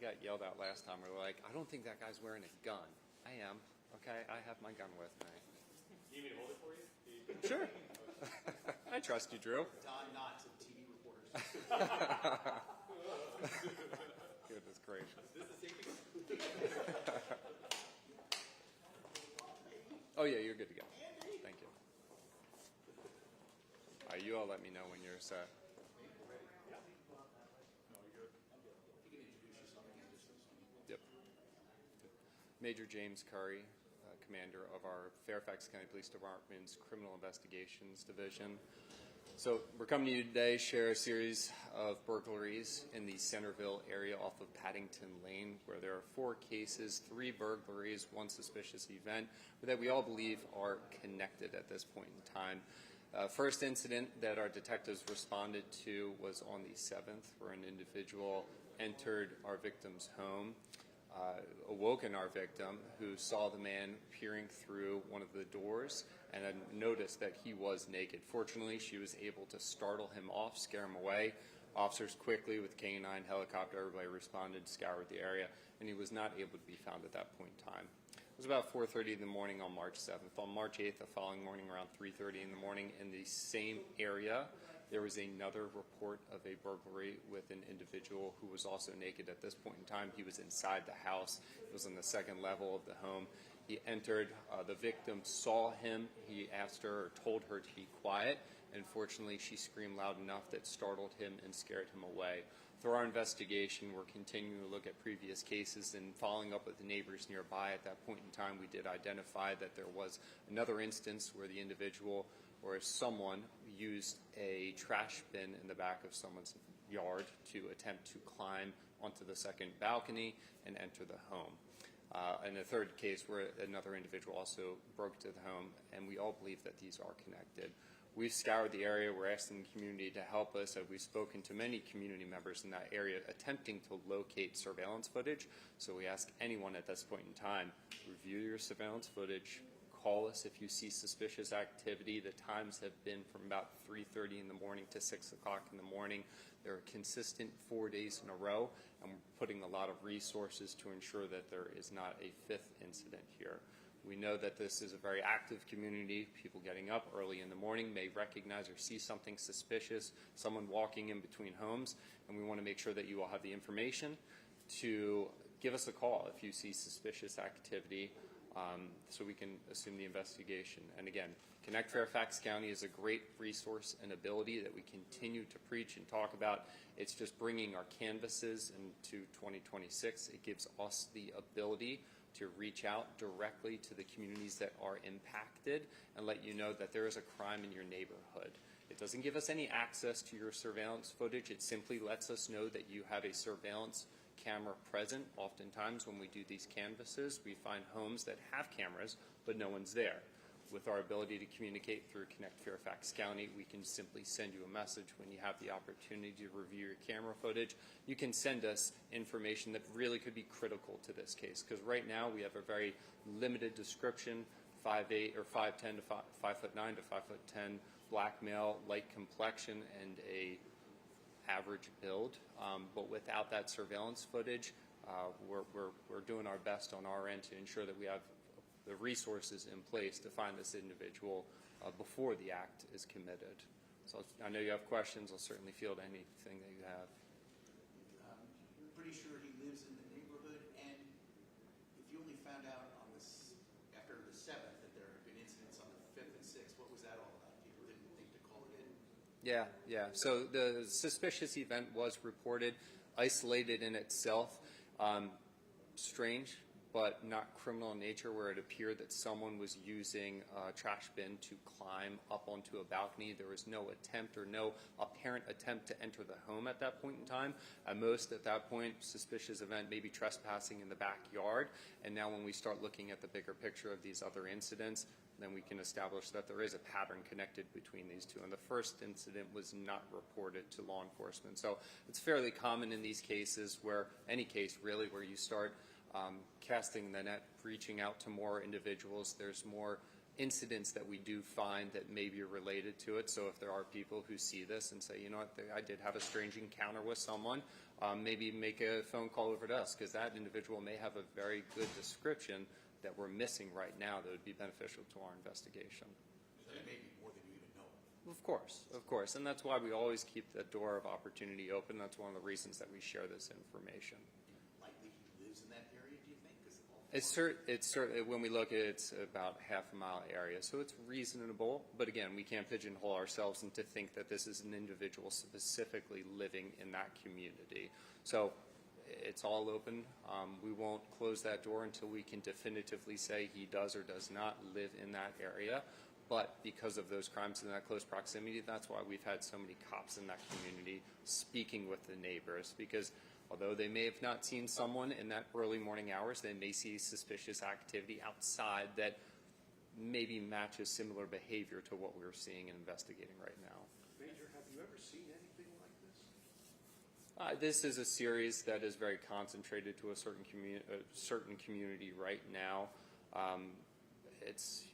got yelled at last time. We were like, I don't think that guy's wearing a gun. I am. Okay, I have my gun with me. You need me to hold it for you? Sure. I trust you, Drew. Don Knotts of TV reporters. Goodness gracious. Is this the safety? Oh, yeah, you're good to go. Thank you. All right, you all let me know when you're set. Yep. Major James Curry, commander of our Fairfax County Police Department's Criminal Investigations Division. So we're coming to you today, share a series of burglaries in the Centreville area off of Paddington Lane, where there are 4 cases, 3 burglaries, 1 suspicious event, that we all believe are connected at this point in time. First incident that our detectives responded to was on the 7th, where an individual entered our victim's home, awoken our victim, who saw the man peering through one of the doors and had noticed that he was naked. Fortunately, she was able to startle him off, scare him away. Officers quickly, with K-9 helicopter, everybody responded, scoured the area, and he was not able to be found at that point in time. It was about 4:30 in the morning on March 7th. On March 8th, the following morning, around 3:30 in the morning, in the same area, there was another report of a burglary with an individual who was also naked at this point in time. He was inside the house. It was on the 2nd level of the home. He entered. The victim saw him. He asked her or told her to be quiet. Unfortunately, she screamed loud enough that startled him and scared him away. Through our investigation, we're continuing to look at previous cases and following up with the neighbors nearby. At that point in time, we did identify that there was another instance where the individual or someone used a trash bin in the back of someone's yard to attempt to climb onto the 2nd balcony and enter the home. And the 3rd case where another individual also broke to the home, and we all believe that these are connected. We've scoured the area. We're asking the community to help us. We've spoken to many community members in that area attempting to locate surveillance footage. So we ask anyone at this point in time, review your surveillance footage. Call us if you see suspicious activity. The times have been from about 3:30 in the morning to 6 o'clock in the morning. They're consistent 4 days in a row, and we're putting a lot of resources to ensure that there is not a 5th incident here. We know that this is a very active community. People getting up early in the morning may recognize or see something suspicious, someone walking in between homes, and we want to make sure that you all have the information to give us a call if you see suspicious activity, so we can assume the investigation. And again, Connect Fairfax County is a great resource and ability that we continue to preach and talk about. It's just bringing our canvases into 2026. It gives us the ability to reach out directly to the communities that are impacted and let you know that there is a crime in your neighborhood. It doesn't give us any access to your surveillance footage. It simply lets us know that you have a surveillance camera present. Oftentimes when we do these canvases, we find homes that have cameras, but no one's there. With our ability to communicate through Connect Fairfax County, we can simply send you a message when you have the opportunity to review your camera footage. You can send us information that really could be critical to this case, because right now we have a very limited description, 5'8" or 5'10" to 5'9" to 5'10", black male, light complexion, and a average build. But without that surveillance footage, we're doing our best on our end to ensure that we have the resources in place to find this individual before the act is committed. So I know you have questions. I'll certainly field anything that you have. I'm pretty sure he lives in the neighborhood, and if you only found out on this after the 7th that there had been incidents on the 5th and 6th, what was that all about? People didn't think to call it in? Yeah. So the suspicious event was reported, isolated in itself, strange, but not criminal in nature, where it appeared that someone was using a trash bin to climb up onto a balcony. There was no attempt or no apparent attempt to enter the home at that point in time. At most, at that point, suspicious event, maybe trespassing in the backyard. And now when we start looking at the bigger picture of these other incidents, then we can establish that there is a pattern connected between these two. And the first incident was not reported to law enforcement. So it's fairly common in these cases, where any case really where you start casting the net, reaching out to more individuals. There's more incidents that we do find that maybe are related to it. So if there are people who see this and say, you know what, I did have a strange encounter with someone, maybe make a phone call over to us, because that individual may have a very good description that we're missing right now that would be beneficial to our investigation. So it may be more than you even know. Of course. And that's why we always keep the door of opportunity open. That's one of the reasons that we share this information. Likely he lives in that area, do you think? 'Cause It's certainly, when we look at it, it's about half a mile area. So it's reasonable. But again, we can't pigeonhole ourselves into think that this is an individual specifically living in that community. So it's all open. We won't close that door until we can definitively say he does or does not live in that area. But because of those crimes in that close proximity, that's why we've had so many cops in that community speaking with the neighbors. Because although they may have not seen someone in that early morning hours, they may see suspicious activity outside that maybe matches similar behavior to what we're seeing and investigating right now. Major, have you ever seen anything like this? This is a series that is very concentrated to a certain community right now. It's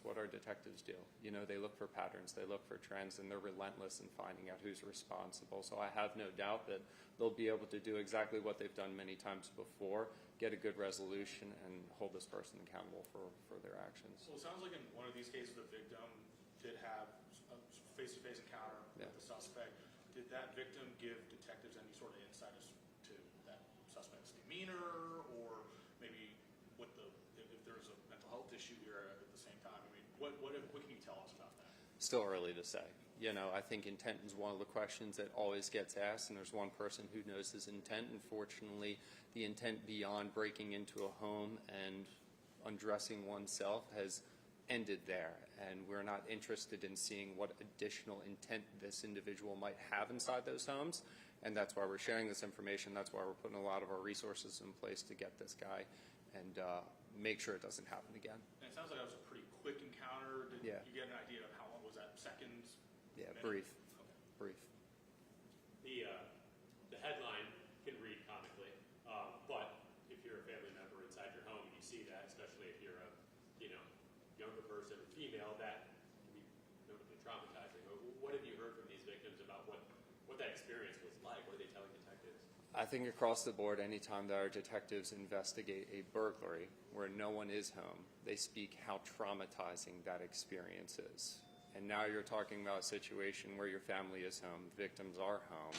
what our detectives do. They look for patterns, they look for trends, and they're relentless in finding out who's responsible. So I have no doubt that they'll be able to do exactly what they've done many times before, get a good resolution, and hold this person accountable for their actions. Well, it sounds like in one of these cases, the victim did have a face-to-face encounter with the suspect. Did that victim give detectives any sort of insight as to that suspect's demeanor, or maybe if there's a mental health issue here at the same time? I mean, what can you tell us about that? Still early to say. I think intent is one of the questions that always gets asked, and there's one person who knows his intent. Unfortunately, the intent beyond breaking into a home and undressing oneself has ended there, and we're not interested in seeing what additional intent this individual might have inside those homes, and that's why we're sharing this information. That's why we're putting a lot of our resources in place to get this guy and make sure it doesn't happen again. And it sounds like that was a pretty quick encounter. Did you get an idea of how long was that? Seconds? Yeah, minutes? brief. Okay. Brief. The headline can read comically, but if you're a family member inside your home and you see that, especially if you're a younger person, female, that can be notably traumatizing. What have you heard from these victims about what that experience was like? What are they telling detectives? I think across the board, anytime that our detectives investigate a burglary where no one is home, they speak how traumatizing that experience is. And now you're talking about a situation where your family is home, victims are home.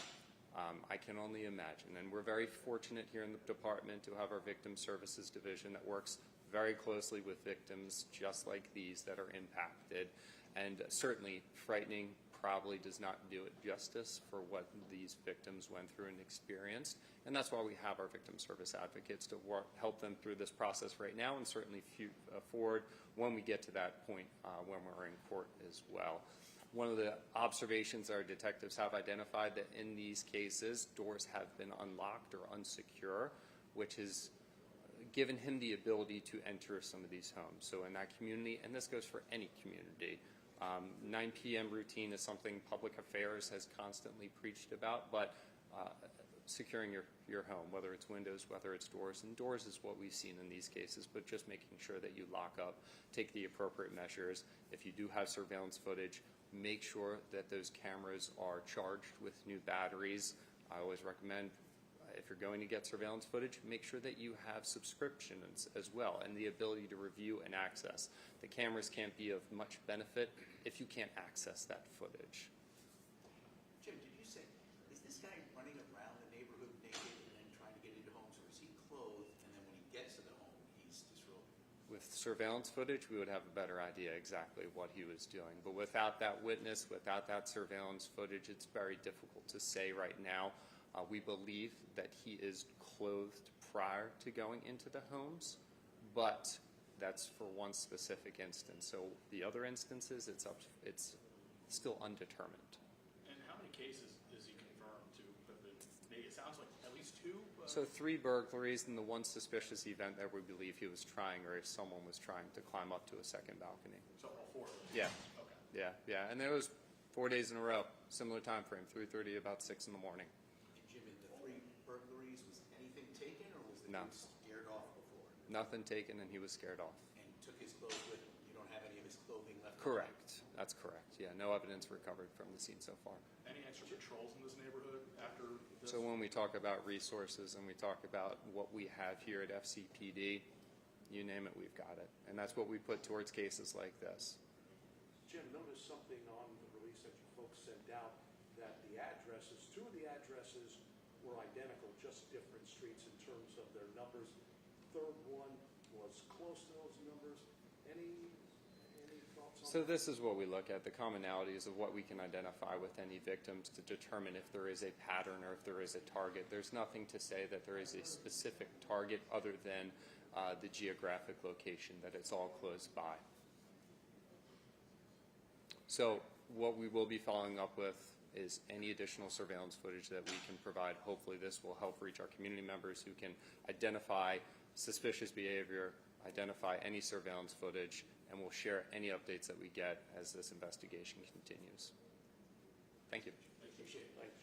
I can only imagine. And we're very fortunate here in the department to have our Victim Services Division that works very closely with victims just like these that are impacted. And certainly frightening probably does not do it justice for what these victims went through and experienced. And that's why we have our victim service advocates to help them through this process right now, and certainly forward when we get to that point when we're in court as well. One of the observations our detectives have identified that in these cases, doors have been unlocked or unsecure, which has given him the ability to enter some of these homes. So in that community, and this goes for any community, 9 p.m. routine is something Public Affairs has constantly preached about, but securing your home, whether it's windows, whether it's doors, and doors is what we've seen in these cases, but just making sure that you lock up, take the appropriate measures. If you do have surveillance footage, make sure that those cameras are charged with new batteries. I always recommend, if you're going to get surveillance footage, make sure that you have subscriptions as well and the ability to review and access. The cameras can't be of much benefit if you can't access that footage. Jim, did you say, is this guy running around the neighborhood naked and then trying to get into homes, or is he clothed and then when he gets to the home, he's disrobed? With surveillance footage, we would have a better idea exactly what he was doing. But without that witness, without that surveillance footage, it's very difficult to say right now. We believe that he is clothed prior to going into the homes, but that's for one specific instance. So the other instances, it's still undetermined. And how many cases is he confirmed to have been made? It sounds like at least 2. So 3 burglaries and the one suspicious event that we believe he was trying, or if someone was trying to climb up to a second balcony. So all 4 of them? Yeah. Okay. Yeah. And there was 4 days in a row, similar time frame, 3:30 about 6 in the morning. And Jim, in the 3 burglaries, was anything taken, or was the No. dude scared off before? Nothing taken, and he was scared off. And took his clothes with him. You don't have any of his clothing left. Correct. That's correct. Yeah, no evidence recovered from the scene so far. Any extra patrols in this neighborhood after this? So when we talk about resources and we talk about what we have here at FCPD, you name it, we've got it. And that's what we put towards cases like this. Jim, notice something on the release that you folks sent out, that the addresses, two of the addresses were identical, just different streets in terms of their numbers. Third one was close to those numbers. Any thoughts on So that? this is what we look at, the commonalities of what we can identify with any victims to determine if there is a pattern or if there is a target. There's nothing to say that there is a specific target other than the geographic location, that it's all close by. So what we will be following up with is any additional surveillance footage that we can provide. Hopefully this will help reach our community members who can identify suspicious behavior, identify any surveillance footage, and we'll share any updates that we get as this investigation continues. Thank you. Thank you. Thanks.